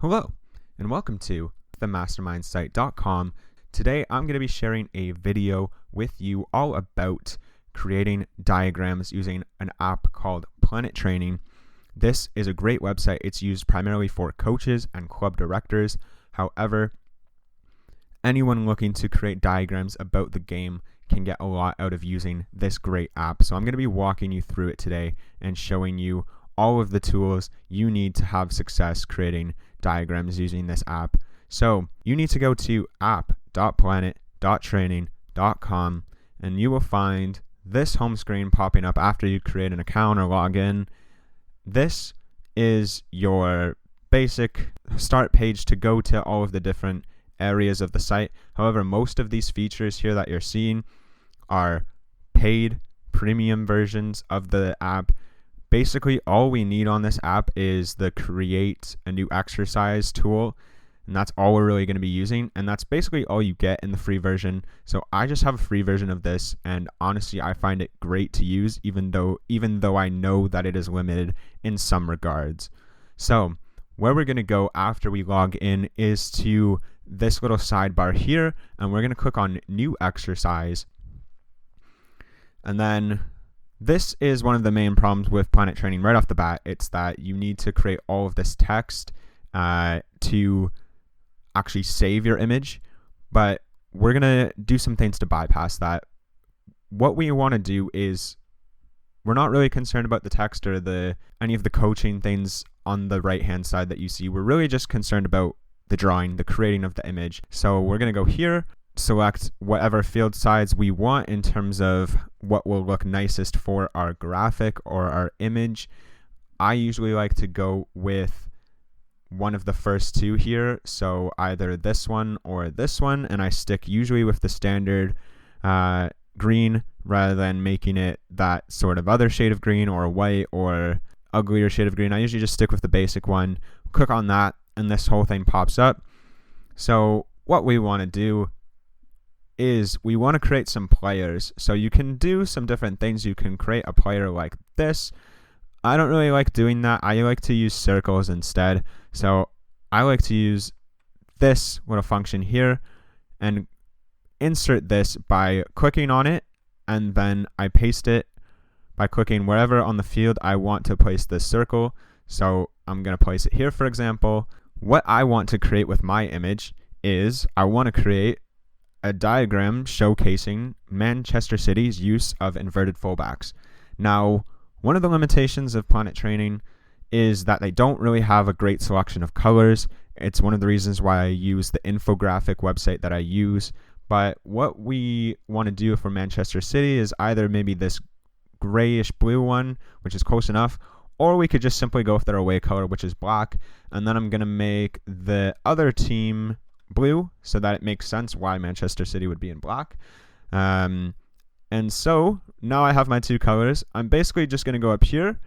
Hello, and welcome to themastermindsite.com. Today I'm going to be sharing a video with you all about creating diagrams using an app called Planet Training. This is a great website. It's used primarily for coaches and club directors. However, anyone looking to create diagrams about the game can get a lot out of using this great app. So I'm going to be walking you through it today and showing you all of the tools you need to have success creating diagrams using this app. So you need to go to app.planet.training.com and you will find this home screen popping up after you create an account or log in. This is your basic start page to go to all of the different areas of the site. However, most of these features here that you're seeing are paid premium versions of the app. Basically, all we need on this app is the create a new exercise tool, and that's all we're really going to be using, and that's basically all you get in the free version. So I just have a free version of this, and honestly, I find it great to use, even though I know that it is limited in some regards. So where we're going to go after we log in is to this little sidebar here, and we're going to click on new exercise. And then this is one of the main problems with Planet Training right off the bat. It's that you need to create all of this text to actually save your image, but we're going to do some things to bypass that. What we want to do is, we're not really concerned about the text or any of the coaching things on the right hand side that you see. We're really just concerned about the drawing, the creating of the image. So we're going to go here, select whatever field size we want in terms of what will look nicest for our graphic or our image. I usually like to go with one of the first two here, so either this one or this one, and I stick usually with the standard green rather than making it that sort of other shade of green or white or uglier shade of green. I usually just stick with the basic one. Click on that and this whole thing pops up. So what we want to do is we want to create some players. So you can do some different things. You can create a player like this. I don't really like doing that. I like to use circles instead. So I like to use this little function here and insert this by clicking on it, and then I paste it by clicking wherever on the field I want to place this circle. So I'm going to place it here, for example. What I want to create with my image is I want to create a diagram showcasing Manchester City's use of inverted fullbacks. Now, one of the limitations of Planet Training is that they don't really have a great selection of colors. It's one of the reasons why I use the infographic website that I use. But what we want to do for Manchester City is either maybe this grayish blue one, which is close enough, or we could just simply go with their away color, which is black. And then I'm going to make the other team blue so that it makes sense why Manchester City would be in black. And so now I have my two colors. I'm basically just going to go up here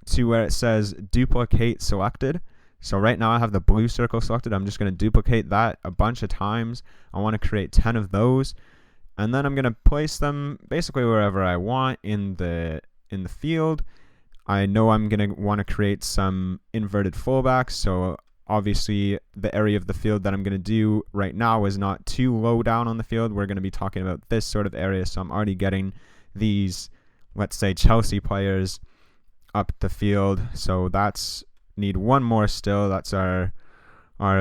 to where it says duplicate selected. So right now I have the blue circle selected. I'm just going to duplicate that a bunch of times. I want to create 10 of those, and then I'm going to place them basically wherever I want in the field. I know I'm going to want to create some inverted fullbacks, so obviously the area of the field that I'm going to do right now is not too low down on the field. We're going to be talking about this sort of area, so I'm already getting these, let's say, Chelsea players up the field. So need one more still. That's our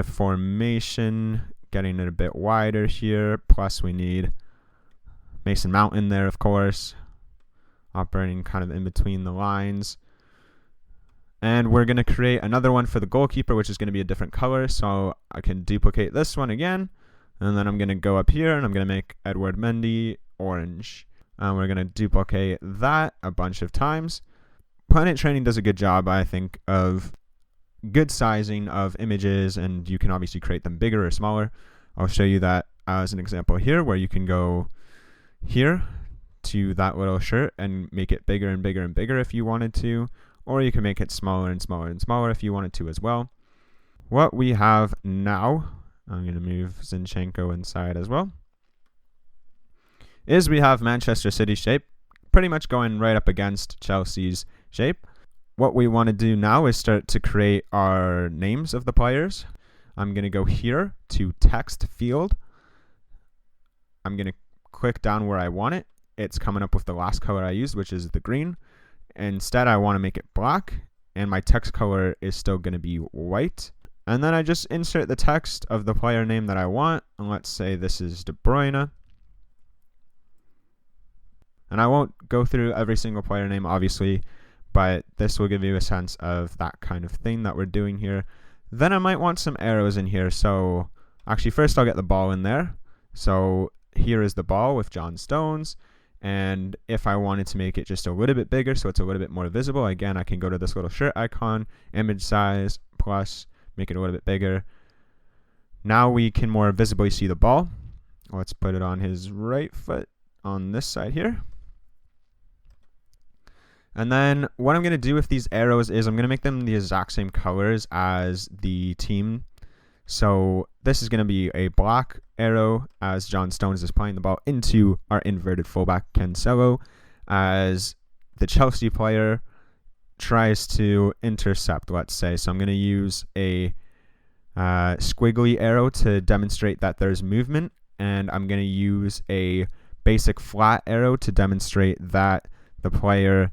formation, getting it a bit wider here. Plus we need Mason Mount in there, of course, operating kind of in between the lines. And we're going to create another one for the goalkeeper, which is going to be a different color. So I can duplicate this one again. And then I'm going to go up here and I'm going to make Edward Mendy orange. And we're going to duplicate that a bunch of times. Planet Training does a good job, I think, of good sizing of images, and you can obviously create them bigger or smaller. I'll show you that as an example here, where you can go here to that little shirt and make it bigger and bigger and bigger if you wanted to. Or you can make it smaller and smaller and smaller if you wanted to as well. What we have now, I'm going to move Zinchenko inside as well, is we have Manchester City shape pretty much going right up against Chelsea's shape. What we want to do now is start to create our names of the players. I'm going to go here to text field. I'm going to click down where I want it. It's coming up with the last color I used, which is the green. Instead, I want to make it black, and my text color is still going to be white. And then I just insert the text of the player name that I want, and let's say this is De Bruyne. And I won't go through every single player name, obviously, but this will give you a sense of that kind of thing that we're doing here. Then I might want some arrows in here. So actually, first I'll get the ball in there. So here is the ball with John Stones. And if I wanted to make it just a little bit bigger, so it's a little bit more visible, again, I can go to this little shirt icon, image size, plus, make it a little bit bigger. Now we can more visibly see the ball. Let's put it on his right foot on this side here. And then what I'm going to do with these arrows is I'm going to make them the exact same colors as the team. So this is going to be a black arrow as John Stones is playing the ball into our inverted fullback Cancelo, as the Chelsea player tries to intercept, let's say. So I'm going to use a squiggly arrow to demonstrate that there's movement, and I'm going to use a basic flat arrow to demonstrate that the player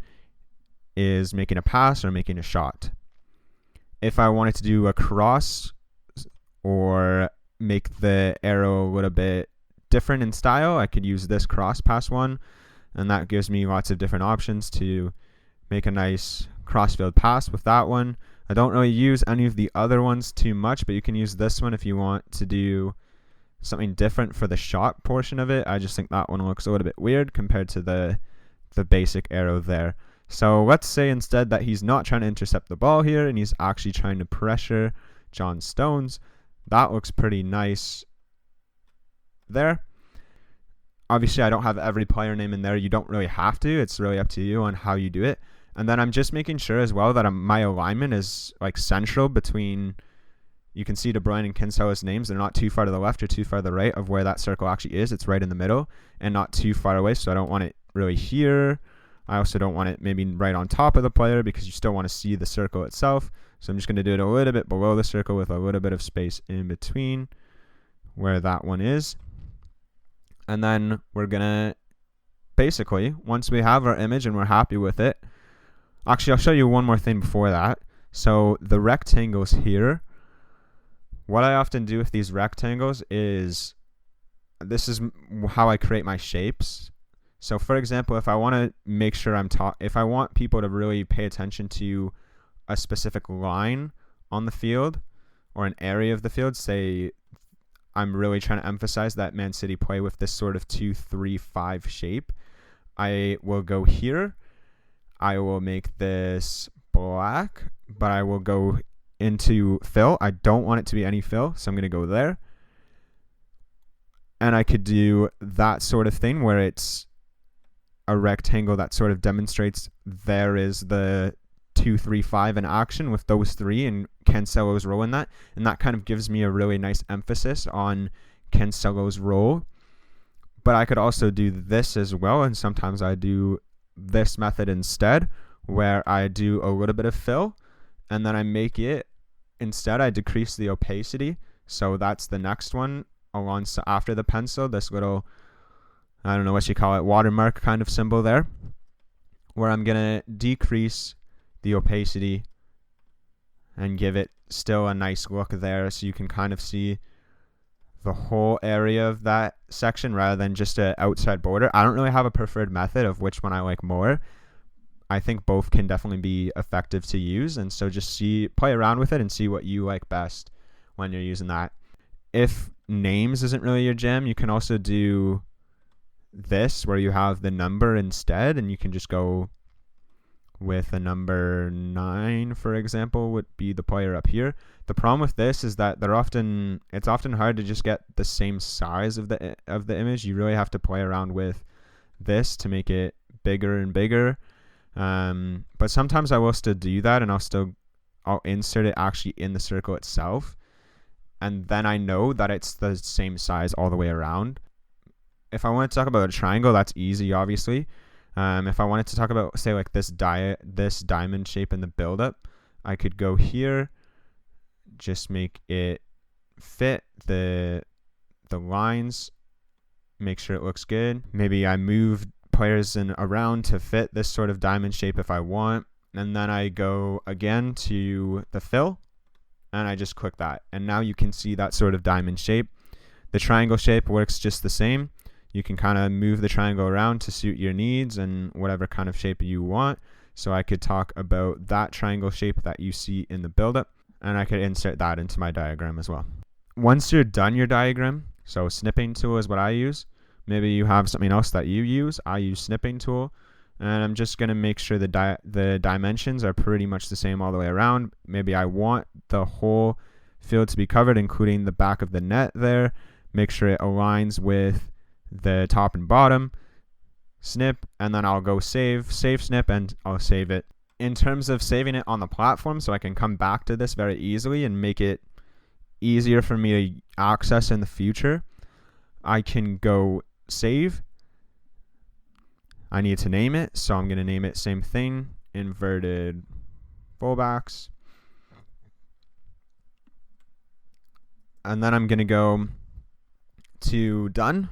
is making a pass or making a shot. If I wanted to do a cross or make the arrow a little bit different in style, I could use this cross pass one, and that gives me lots of different options to make a nice crossfield pass with that one. I don't really use any of the other ones too much, but you can use this one if you want to do something different for the shot portion of it. I just think that one looks a little bit weird compared to the basic arrow there. So let's say instead that he's not trying to intercept the ball here and he's actually trying to pressure John Stones. That looks pretty nice there. Obviously, I don't have every player name in there. You don't really have to. It's really up to you on how you do it. And then I'm just making sure as well that my alignment is like central between, you can see De Bruyne and Cancelo's names. They're not too far to the left or too far to the right of where that circle actually is. It's right in the middle and not too far away. So I don't want it really here. I also don't want it maybe right on top of the player because you still want to see the circle itself. So I'm just going to do it a little bit below the circle with a little bit of space in between where that one is. And then we're going to basically, once we have our image and we're happy with it, actually I'll show you one more thing before that. So the rectangles here, what I often do with these rectangles is, this is how I create my shapes. So for example, if I want to make sure if I want people to really pay attention to a specific line on the field or an area of the field, say I'm really trying to emphasize that Man City play with this sort of 2-3-5 shape, I will go here. I will make this black, but I will go into fill. I don't want it to be any fill, so I'm going to go there. And I could do that sort of thing where it's a rectangle that sort of demonstrates there is the 2-3-5 in action with those three and Cancelo's role in that. And that kind of gives me a really nice emphasis on Cancelo's role. But I could also do this as well, and sometimes I do this method instead, where I do a little bit of fill, and then I make it, instead I decrease the opacity. So that's the next one after the pencil, this little, I don't know what you call it, watermark kind of symbol there, where I'm going to decrease the opacity and give it still a nice look there so you can kind of see the whole area of that section rather than just an outside border. I don't really have a preferred method of which one I like more. I think both can definitely be effective to use, and so just play around with it and see what you like best when you're using that. If names isn't really your jam, you can also do this where you have the number instead, and you can just go with a number 9, for example, would be the player up here. The problem with this is that it's often hard to just get the same size of the image. You really have to play around with this to make it bigger and bigger. But sometimes I will still do that, and I'll insert it actually in the circle itself, and then I know that it's the same size all the way around. If I want to talk about a triangle, that's easy, obviously. If I wanted to talk about, say, like this diamond shape in the build-up, I could go here, just make it fit the lines, make sure it looks good. Maybe I move players around to fit this sort of diamond shape if I want. And then I go again to the fill, and I just click that. And now you can see that sort of diamond shape. The triangle shape works just the same. You can kind of move the triangle around to suit your needs and whatever kind of shape you want. So I could talk about that triangle shape that you see in the buildup, and I could insert that into my diagram as well. Once you're done your diagram, so Snipping Tool is what I use. Maybe you have something else that you use. I use Snipping Tool, and I'm just going to make sure the dimensions are pretty much the same all the way around. Maybe I want the whole field to be covered, including the back of the net there. Make sure it aligns with the top and bottom. Snip, and then I'll go save snip, and I'll save it. In terms of saving it on the platform, so I can come back to this very easily and make it easier for me to access in the future, I can go save. I need to name it, so I'm going to name it same thing, inverted Fallbacks. And then I'm going to go to done,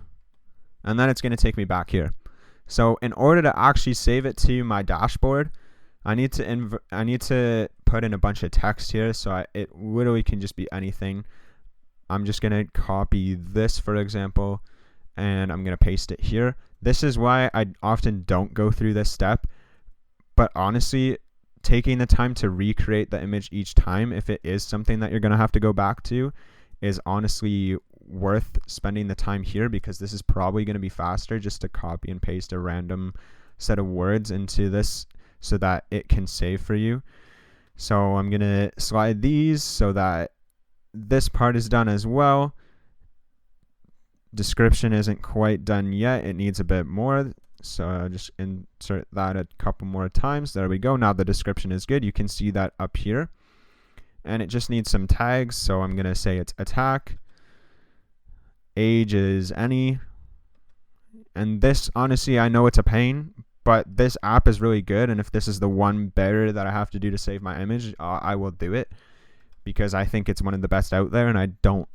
and then it's going to take me back here. So in order to actually save it to my dashboard, I need to put in a bunch of text here, so it literally can just be anything. I'm just going to copy this, for example, and I'm going to paste it here. This is why I often don't go through this step, but honestly, taking the time to recreate the image each time, if it is something that you're going to have to go back to, is honestly worth spending the time here, because this is probably going to be faster just to copy and paste a random set of words into this so that it can save for you. So I'm going to slide these so that this part is done as well. Description isn't quite done yet. It needs a bit more. So I'll just insert that a couple more times. There we go. Now the description is good. You can see that up here. And it just needs some tags. So I'm going to say it's attack. Age is any. And this, honestly, I know it's a pain, but this app is really good. And if this is the one better that I have to do to save my image, I will do it, because I think it's one of the best out there. And I don't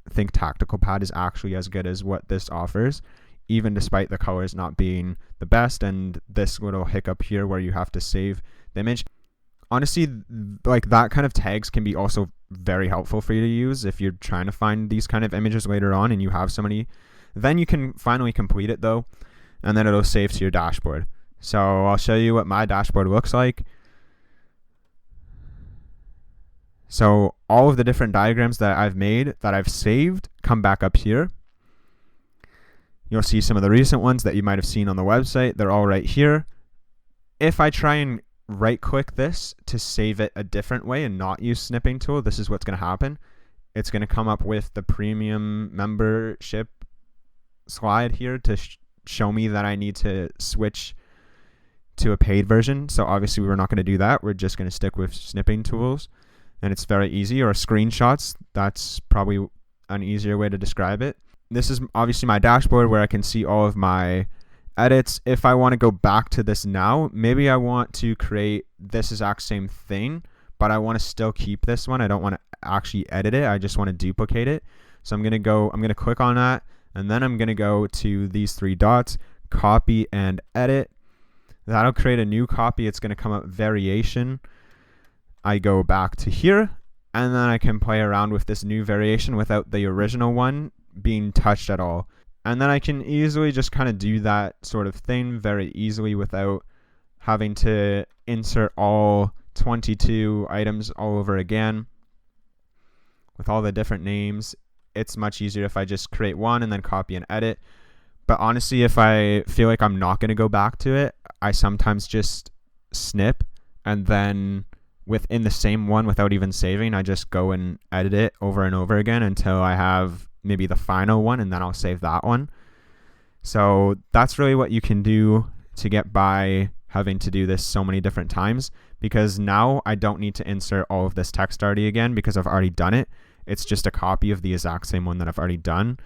think Tactical Pad is actually as good as what this offers, even despite the colors not being the best and this little hiccup here where you have to save the image. Honestly, like that kind of tags can be also very helpful for you to use if you're trying to find these kind of images later on and you have so many. Then you can finally complete it though, and then it'll save to your dashboard. So I'll show you what my dashboard looks like. So all of the different diagrams that I've made, that I've saved, come back up here. You'll see some of the recent ones that you might have seen on the website. They're all right here. If I try and right click this to save it a different way and not use Snipping Tool, this is what's going to happen. It's going to come up with the premium membership slide here to show me that I need to switch to a paid version. So obviously we're not going to do that. We're just going to stick with Snipping Tools, and it's very easy. Or screenshots, that's probably an easier way to describe it. This is obviously my dashboard where I can see all of my edits. If I want to go back to this now, maybe I want to create this exact same thing, but I want to still keep this one. I don't want to actually edit it. I just want to duplicate it. So I'm going to click on that, and then I'm going to go to these three dots, copy and edit. That'll create a new copy. It's going to come up variation. I go back to here, and then I can play around with this new variation without the original one being touched at all. And then I can easily just kind of do that sort of thing very easily without having to insert all 22 items all over again with all the different names. It's much easier if I just create one and then copy and edit. But honestly, if I feel like I'm not going to go back to it, I sometimes just snip, and then within the same one, without even saving, I just go and edit it over and over again until I have maybe the final one, and then I'll save that one. So that's really what you can do to get by having to do this so many different times, because now I don't need to insert all of this text already again because I've already done it. It's just a copy of the exact same one that I've already done.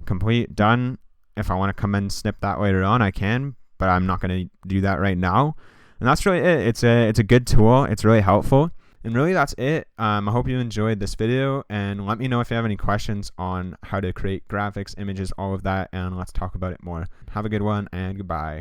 Complete, done. If I want to come and snip that later on, I can, but I'm not going to do that right now. And that's really it. It's a good tool. It's really helpful. And really that's it. I hope you enjoyed this video, and let me know if you have any questions on how to create graphics, images, all of that, and let's talk about it more. Have a good one, and goodbye.